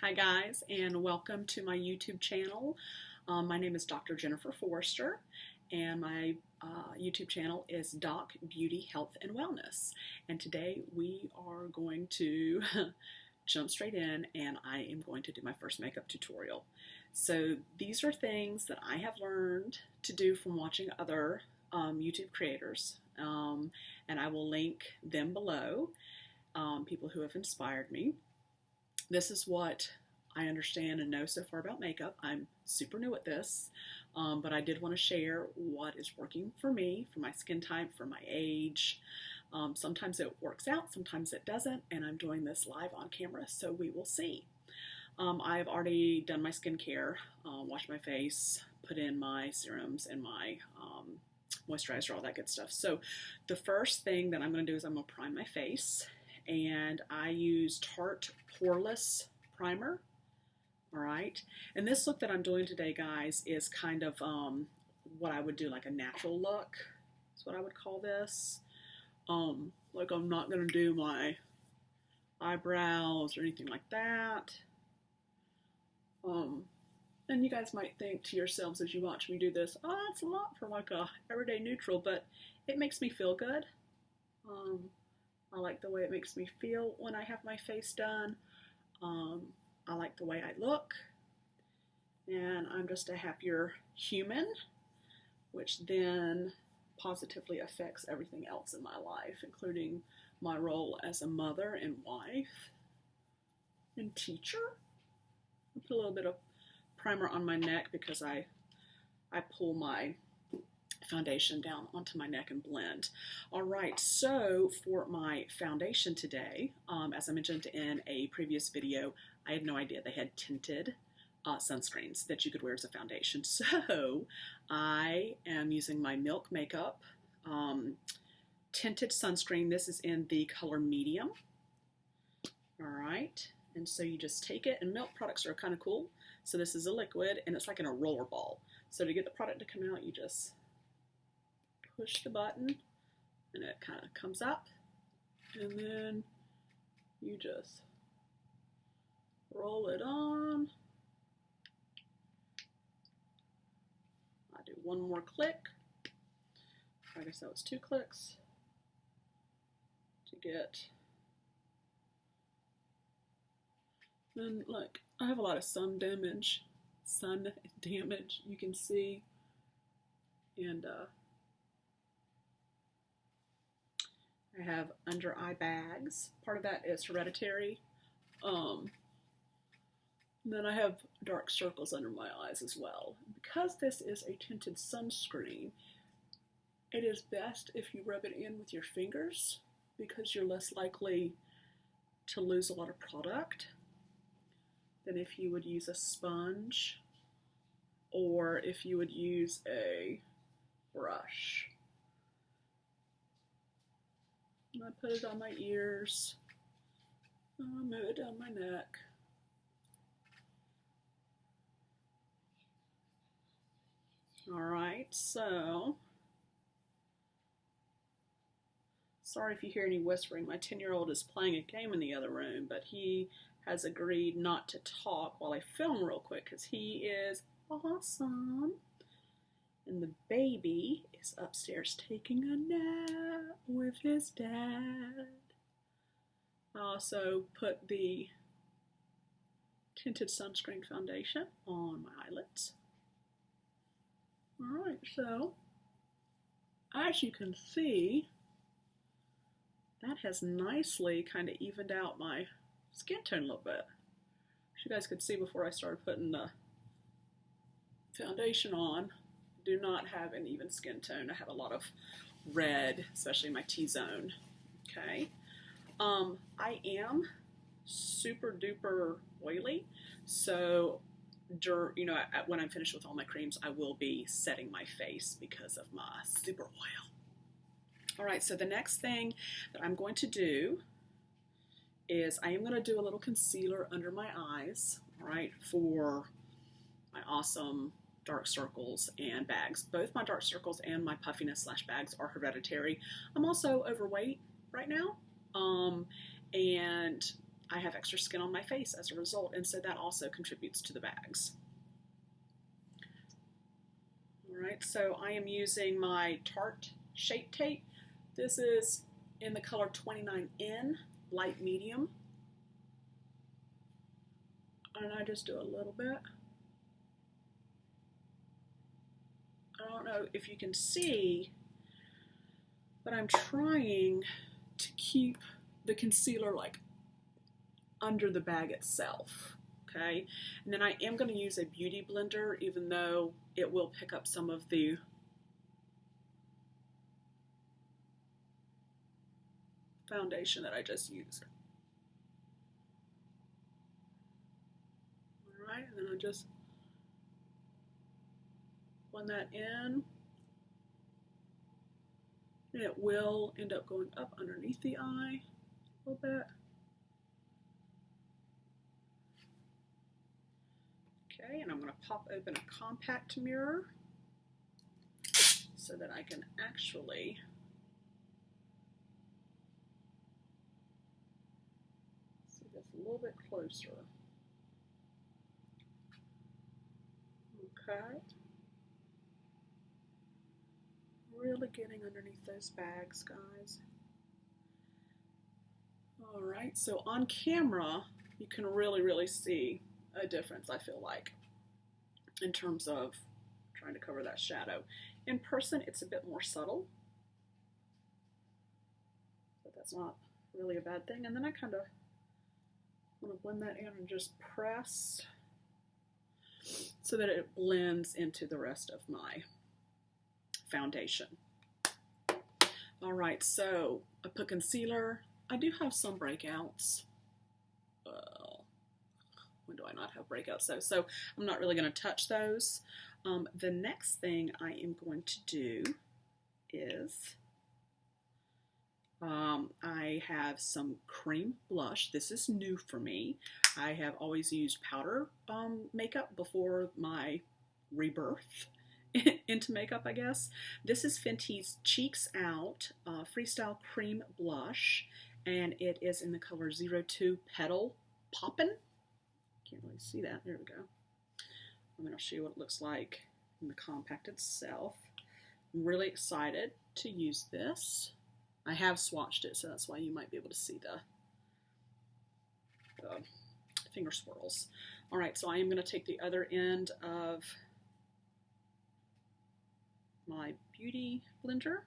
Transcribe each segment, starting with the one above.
Hi guys, and welcome to my YouTube channel. My name is Dr. Jennifer Forrester, and my YouTube channel is Doc Beauty Health and Wellness. And today we are going to jump straight in, and I am going to do my first makeup tutorial. So these are things that I have learned to do from watching other YouTube creators, and I will link them below, people who have inspired me. This is what I understand and know so far about makeup. I'm super new at this, but I did want to share what is working for me, for my skin type, for my age. Sometimes it works out, sometimes it doesn't, and I'm doing this live on camera, so we will see. I've already done my skincare, washed my face, put in my serums and my moisturizer, all that good stuff. So the first thing that I'm going to do is I'm going to prime my face. And I use Tarte Poreless Primer. All right. And this look that I'm doing today, guys, is kind of what I would do, like a natural look. That's what I would call this. Like I'm not going to do my eyebrows or anything like that. And you guys might think to yourselves as you watch me do this, oh, that's a lot for like a everyday neutral, but it makes me feel good. I like the way it makes me feel when I have my face done. I like the way I look. And I'm just a happier human, which then positively affects everything else in my life, including my role as a mother and wife and teacher. I put a little bit of primer on my neck because I pull my foundation down onto my neck and blend. All right, so for my foundation today, as I mentioned in a previous video, I had no idea they had tinted sunscreens that you could wear as a foundation. So I am using my MILK Makeup tinted sunscreen. This is in the color medium. All right, and so you just take it, and milk products are kind of cool. So this is a liquid, and it's like in a roller ball. So to get the product to come out, you just push the button and it kind of comes up, and then you just roll it on. I do one more click. I guess that was 2 clicks to get. Then look, I have a lot of sun damage you can see, and I have under eye bags. Part of that is hereditary. Then I have dark circles under my eyes as well. Because this is a tinted sunscreen, it is best if you rub it in with your fingers because you're less likely to lose a lot of product than if you would use a sponge or if you would use a brush. I put it on my ears, move it down my neck. All right, so, sorry if you hear any whispering. My 10-year-old is playing a game in the other room, but he has agreed not to talk while I film real quick because he is awesome. And the baby is upstairs taking a nap with his dad. I also put the tinted sunscreen foundation on my eyelids. Alright, so as you can see, that has nicely kind of evened out my skin tone a little bit. As you guys could see before I started putting the foundation on, do not have an even skin tone. I have a lot of red, especially my T-zone. Okay. I am super duper oily, so when I'm finished with all my creams, I will be setting my face because of my super oil. All right, so the next thing that I'm going to do is I am going to do a little concealer under my eyes, all right, for my awesome dark circles and bags. Both my dark circles and my puffiness / bags are hereditary. I'm also overweight right now, and I have extra skin on my face as a result, and so that also contributes to the bags. All right, so I am using my Tarte Shape Tape. This is in the color 29N, light medium. And I just do a little bit. I don't know if you can see, but I'm trying to keep the concealer like under the bag itself, okay? And then I am going to use a beauty blender, even though it will pick up some of the foundation that I just used. All right, and then I just blend that in. And it will end up going up underneath the eye a little bit. Okay, and I'm going to pop open a compact mirror so that I can actually see this a little bit closer. Okay. Really getting underneath those bags, guys. All right, so on camera, you can really see a difference, I feel like, in terms of trying to cover that shadow. In person, it's a bit more subtle, but that's not really a bad thing. And then I kind of want to blend that in and just press so that it blends into the rest of my foundation. All right, so I put concealer. I do have some breakouts. When do I not have breakouts? So I'm not really going to touch those. The next thing I am going to do is I have some cream blush. This is new for me. I have always used powder makeup before my rebirth into makeup, I guess. This is Fenty's Cheeks Out Freestyle Cream Blush, and it is in the color 02 Petal Poppin'. Can't really see that. There we go. And then I'll show you what it looks like in the compact itself. I'm really excited to use this. I have swatched it, so that's why you might be able to see the finger swirls. All right, so I am going to take the other end of my beauty blender,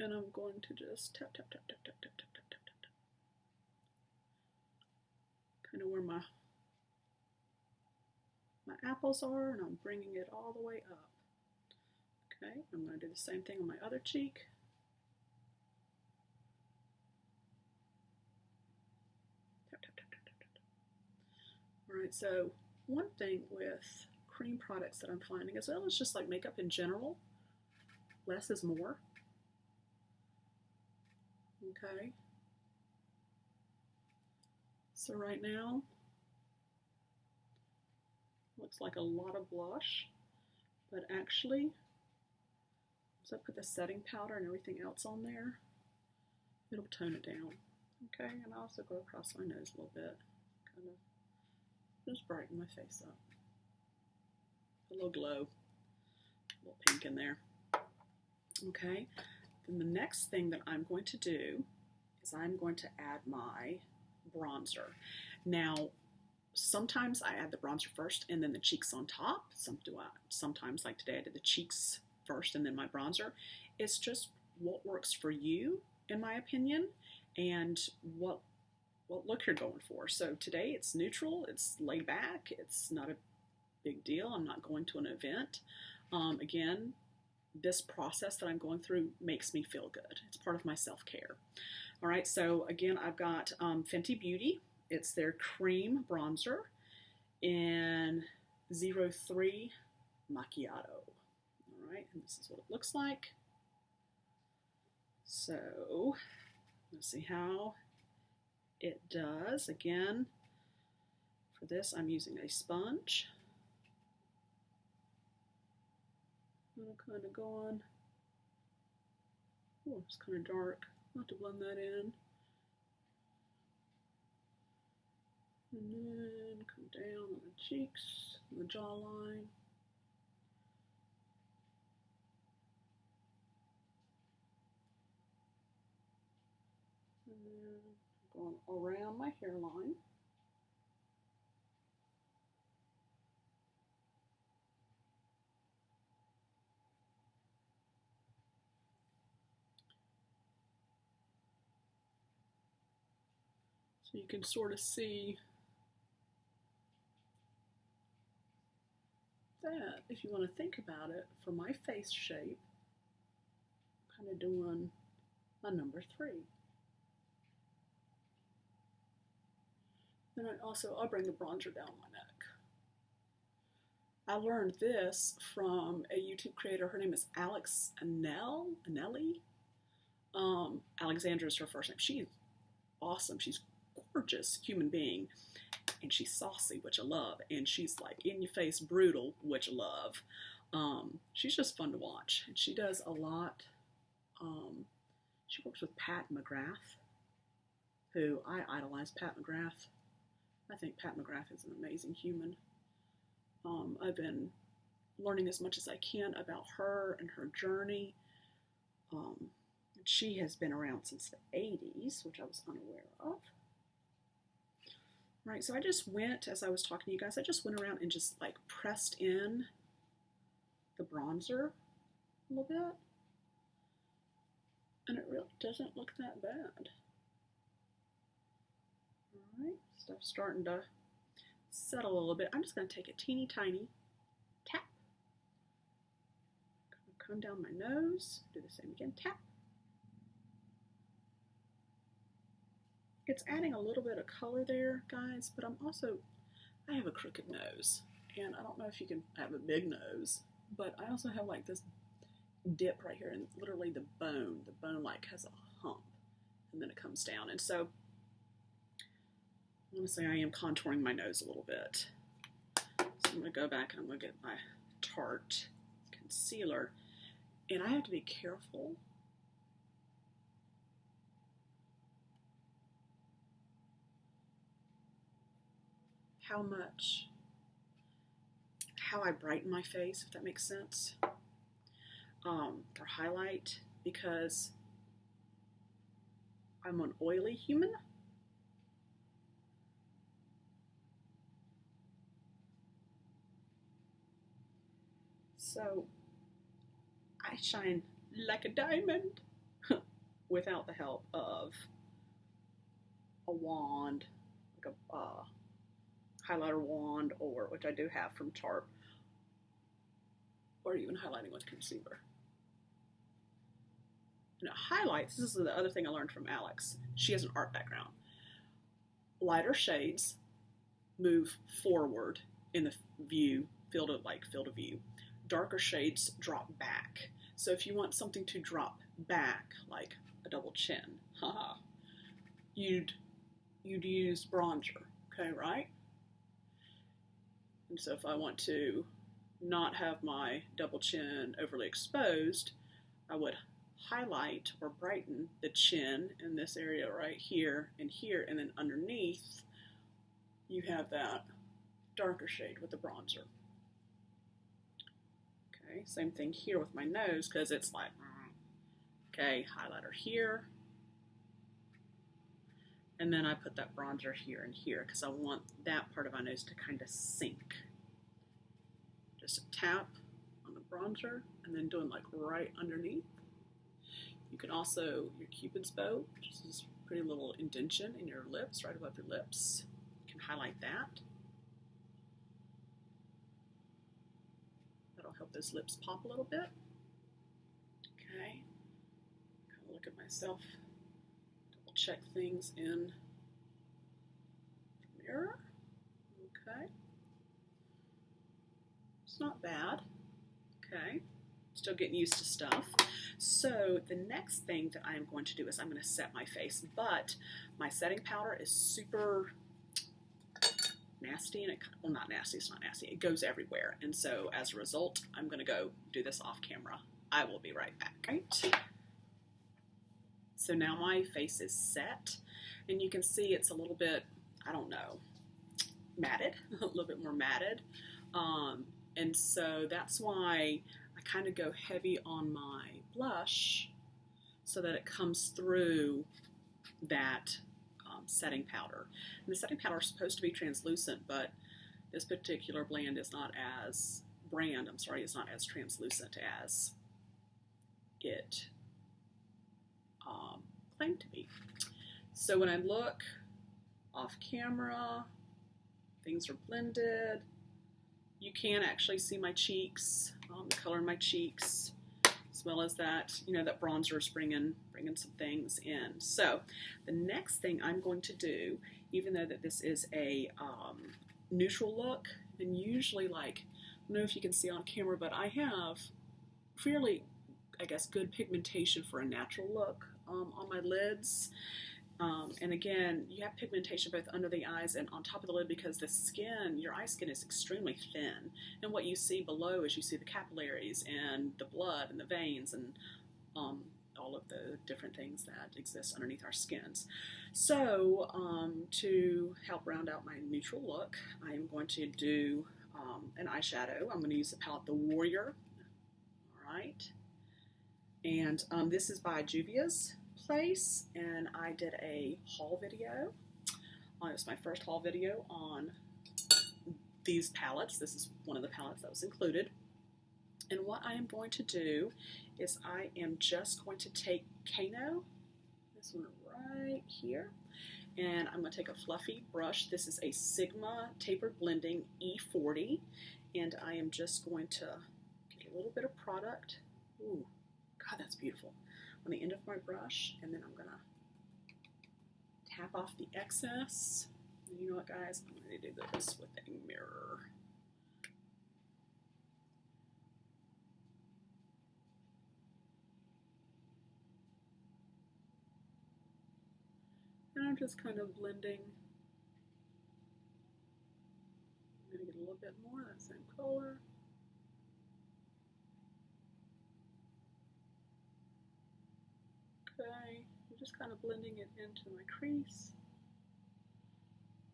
and I'm going to just tap, tap, tap, tap, tap, tap, tap, tap, tap, tap. Kind of where my apples are, and I'm bringing it all the way up. Okay, I'm going to do the same thing on my other cheek. Tap, tap, tap, tap, tap, tap. All right, so one thing with cream products that I'm finding, as well as just like makeup in general, less is more. Okay. So right now, looks like a lot of blush, but actually, as I put the setting powder and everything else on there, it'll tone it down. Okay, and I also go across my nose a little bit, kind of just brighten my face up. A little glow, a little pink in there. Okay, then the next thing that I'm going to do is I'm going to add my bronzer. Now, sometimes I add the bronzer first and then the cheeks on top. Sometimes, like today, I did the cheeks first and then my bronzer. It's just what works for you, in my opinion, and what look you're going for. So today it's neutral, it's laid back, it's not a big deal. I'm not going to an event. Again, this process that I'm going through makes me feel good. It's part of my self-care. All right, so again, I've got Fenty Beauty. It's their cream bronzer in 03 Macchiato. All right, and this is what it looks like. So let's see how it does. Again, for this, I'm using a sponge. I'm kind of going, oh, it's kind of dark. I'll have to blend that in. And then come down on the cheeks, the jawline. And then going around my hairline. So you can sort of see that, if you want to think about it, for my face shape, I'm kind of doing a number 3. Then I'll bring the bronzer down my neck. I learned this from a YouTube creator. Her name is Alex Anelli. Alexandra is her first name. She's awesome. She's a gorgeous human being. And she's saucy, which I love. And she's like in your face brutal, which I love. She's just fun to watch. And she does a lot. She works with Pat McGrath, who I idolize Pat McGrath. I think Pat McGrath is an amazing human. I've been learning as much as I can about her and her journey. She has been around since the 80s, which I was unaware of. Right, so I just went, as I was talking to you guys, I just went around and just like pressed in the bronzer a little bit. And it really doesn't look that bad. Alright, stuff's starting to settle a little bit. I'm just going to take a teeny tiny tap. Come down my nose, do the same again, tap. It's adding a little bit of color there, guys, but I have a crooked nose, and I don't know if you can have a big nose, but I also have like this dip right here, and literally the bone like has a hump, and then it comes down, and so honestly I am contouring my nose a little bit. So I'm going to go back and I'm going to get my Tarte concealer, and I have to be careful how I brighten my face, if that makes sense, or highlight, because I'm an oily human. So I shine like a diamond without the help of a wand, like a highlighter wand, or which I do have from Tarte, or even highlighting with concealer. Now, highlights, this is the other thing I learned from Alex. She has an art background. Lighter shades move forward in the field of view. Darker shades drop back. So if you want something to drop back, like a double chin, you'd use bronzer, okay, right? And so if I want to not have my double chin overly exposed, I would highlight or brighten the chin in this area right here, and then underneath you have that darker shade with the bronzer. Okay, same thing here with my nose, because it's like, okay, highlighter here, and then I put that bronzer here and here, because I want that part of my nose to kind of sink. Just a tap on the bronzer, and then doing like right underneath. You can also, your Cupid's bow, just this pretty little indentation in your lips, right above your lips. You can highlight that. That'll help those lips pop a little bit. Okay. Kind of look at myself, double check things in the mirror. Okay. It's not bad. Okay. Still getting used to stuff. So the next thing that I'm going to do is I'm going to set my face, but my setting powder is super nasty, and well, not nasty, it's not nasty, it goes everywhere, and so as a result I'm going to go do this off camera. I will be right back. Right. So now my face is set, and you can see it's a little bit, I don't know, matted, a little bit more matted. And so that's why I kind of go heavy on my blush so that it comes through that setting powder. And the setting powder is supposed to be translucent, but this particular brand is not as translucent as it claimed to be. So when I look off camera, things are blended. You can actually see my cheeks, the color in my cheeks, as well as that, that bronzer is bringing some things in. So the next thing I'm going to do, even though that this is a neutral look, and usually, like, I don't know if you can see on camera, but I have fairly, I guess, good pigmentation for a natural look on my lids. And again, you have pigmentation both under the eyes and on top of the lid because the skin, your eye skin is extremely thin. And what you see below is you see the capillaries and the blood and the veins and all of the different things that exist underneath our skins. So to help round out my neutral look, I am going to do an eyeshadow. I'm going to use the palette The Warrior. All right. And this is by JUVIA'S place, and I did a haul video. It was my first haul video on these palettes. This is one of the palettes that was included. And what I am going to do is I am just going to take Kano, this one right here, and I'm going to take a fluffy brush. This is a Sigma Tapered Blending E40, and I am just going to get a little bit of product. Ooh, God, that's beautiful. On the end of my brush, and then I'm going to tap off the excess. And you know what, guys? I'm going to do this with a mirror. And I'm just kind of blending. I'm going to get a little bit more of that same color. Okay, I'm just kind of blending it into my crease.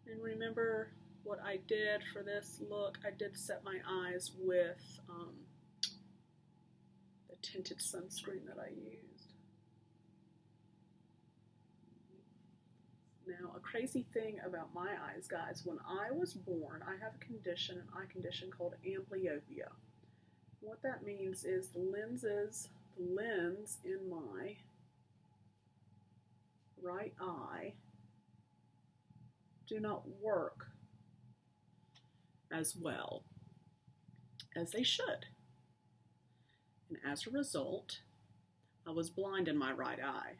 And remember what I did for this look, I did set my eyes with the tinted sunscreen that I used. Now, a crazy thing about my eyes, guys, when I was born, I have an eye condition called amblyopia. What that means is the lens in my right eye do not work as well as they should. And as a result, I was blind in my right eye.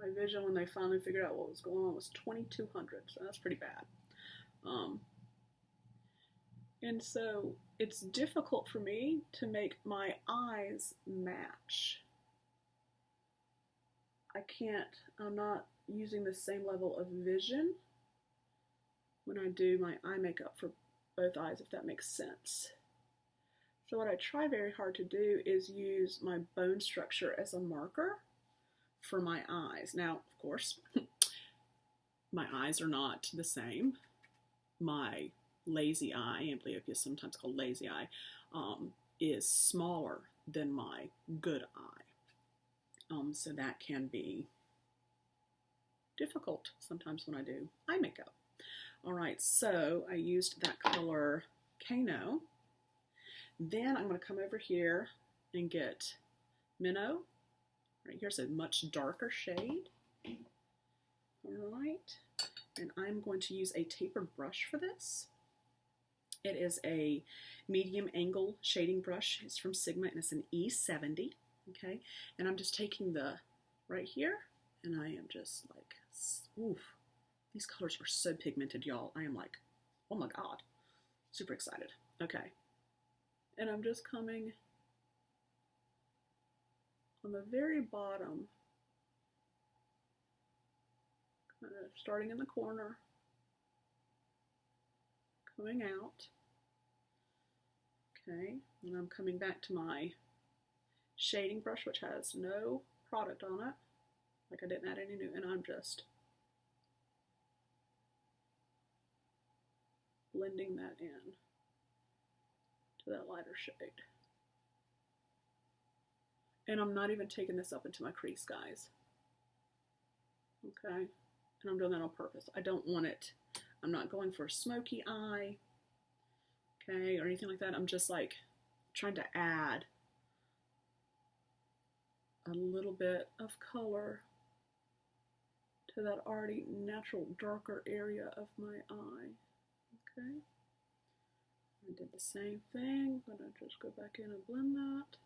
My vision, when they finally figured out what was going on, was 2200, so that's pretty bad. And so it's difficult for me to make my eyes match. I'm not using the same level of vision when I do my eye makeup for both eyes, if that makes sense. So what I try very hard to do is use my bone structure as a marker for my eyes. Now, of course, my eyes are not the same. My lazy eye, amblyopia is sometimes called lazy eye, is smaller than my good eye. So that can be difficult sometimes when I do eye makeup. All right, so I used that color Kano. Then I'm going to come over here and get Minnow. Right here's a much darker shade. All right, and I'm going to use a tapered brush for this. It is a medium angle shading brush. It's from Sigma and it's an E70. Okay, and I'm just taking the right here, and I am just like, oof, these colors are so pigmented, y'all. I am like, oh my God, super excited. Okay, and I'm just coming on the very bottom, kind of starting in the corner, coming out. Okay, and I'm coming back to my shading brush, which has no product on it, like I didn't add any new, and I'm just blending that in to that lighter shade. And I'm not even taking this up into my crease, guys. Okay, and I'm doing that on purpose. I don't want it, I'm not going for a smoky eye, okay, or anything like that. I'm just like trying to add a little bit of color to that already natural darker area of my eye. Okay, I did the same thing. I'm gonna just go back in and blend that.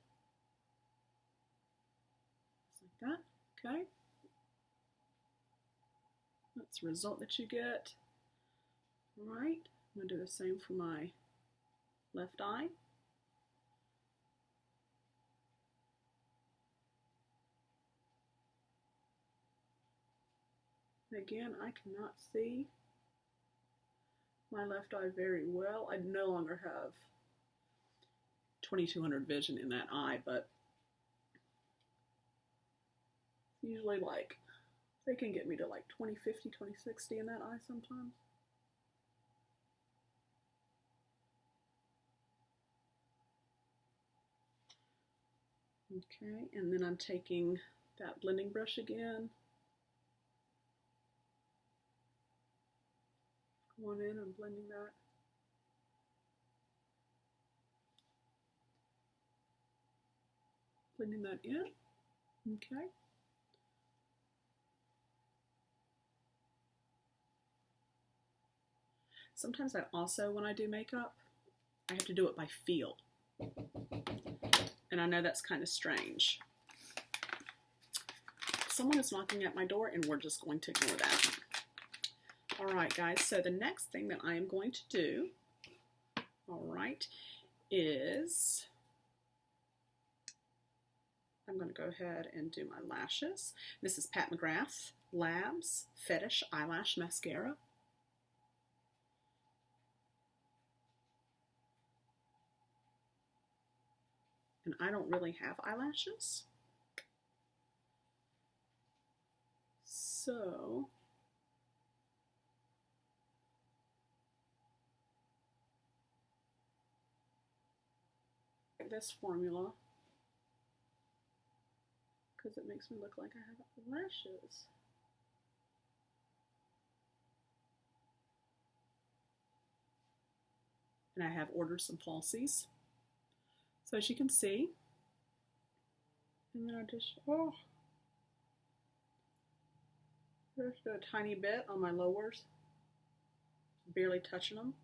Just like that, okay. That's the result that you get. All right, I'm gonna do the same for my left eye. Again, I cannot see my left eye very well. I no longer have 2200 vision in that eye, but usually like they can get me to like 2050, 2060 in that eye sometimes. Okay, and then I'm taking that blending brush again. Going in and blending that. Blending that in. Okay. Sometimes I also, when I do makeup, I have to do it by feel. And I know that's kind of strange. Someone is knocking at my door and we're just going to ignore that. All right, guys, so the next thing that I am going to do, all right, is I'm going to go ahead and do my lashes. This is Pat McGrath Labs Fetish Eyelash Mascara. And I don't really have eyelashes. So this formula because it makes me look like I have lashes. And I have ordered some falsies. So as you can see, and then I just, just a tiny bit on my lowers, barely touching them.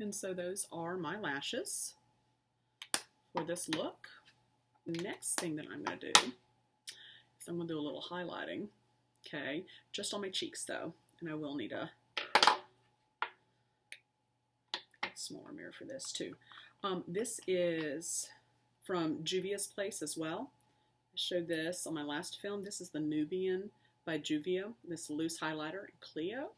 And so those are my lashes for this look. The next thing that I'm going to do is I'm going to do a little highlighting, okay, just on my cheeks though, and I will need a smaller mirror for this too. This is from JUVIA'S place as well. I showed this on my last film. This is the Nubian by Juvia, this loose highlighter in Clio.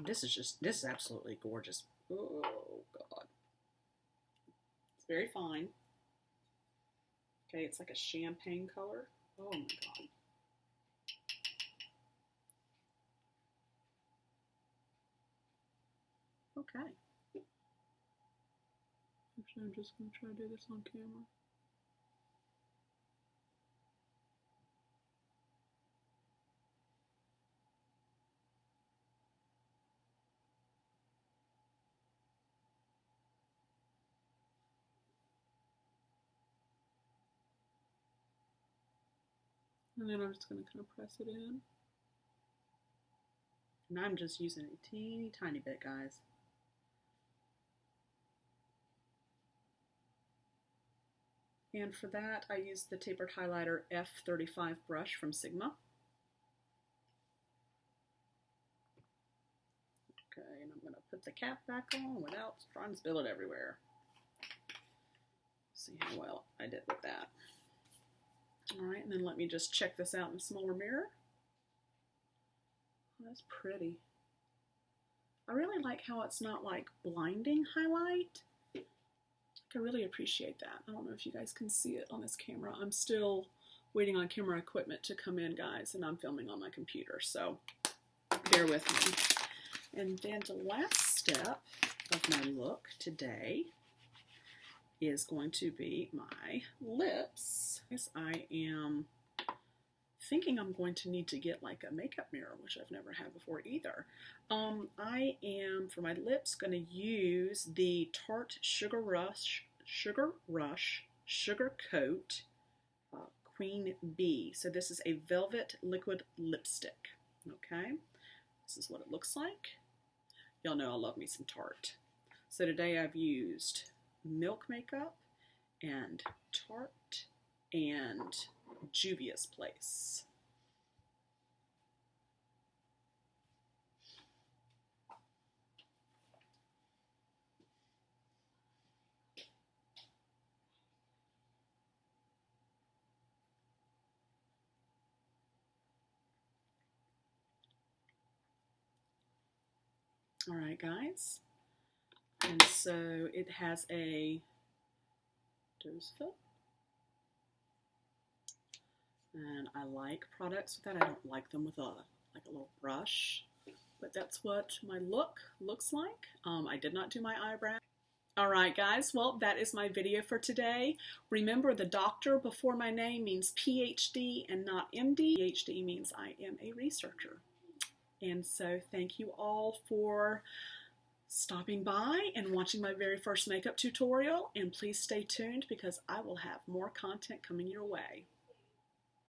This is absolutely gorgeous. Oh God. It's very fine. Okay, it's like a champagne color. Oh my God. Okay. Actually, I'm just going to try to do this on camera. And then I'm just going to kind of press it in. And I'm just using a teeny tiny bit, guys. And for that, I used the tapered highlighter F35 brush from Sigma. Okay, and I'm going to put the cap back on without trying to spill it everywhere. See how well I did with that. All right, and then let me just check this out in a smaller mirror. Oh, that's pretty. I really like how it's not like blinding highlight. I really appreciate that. I don't know if you guys can see it on this camera. I'm still waiting on camera equipment to come in, guys, and I'm filming on my computer, so bear with me. And then the last step of my look today is going to be my lips. I am thinking I'm going to need to get like a makeup mirror, which I've never had before either. I am, for my lips, going to use the Tarte Sugar Coat Queen Bee. So this is a velvet liquid lipstick. Okay, this is what it looks like. Y'all know I love me some Tarte. So today I've used Milk makeup and Tarte and JUVIA'S Place. All right, guys. And so it has a doe's foot. And I like products with that. I don't like them with a little brush, but that's what my look looks like. I did not do my eyebrow. All right, guys, well, that is my video for today. Remember, the doctor before my name means PhD and not MD. PhD means I am a researcher. And so thank you all for stopping by and watching my very first makeup tutorial. And please stay tuned because I will have more content coming your way.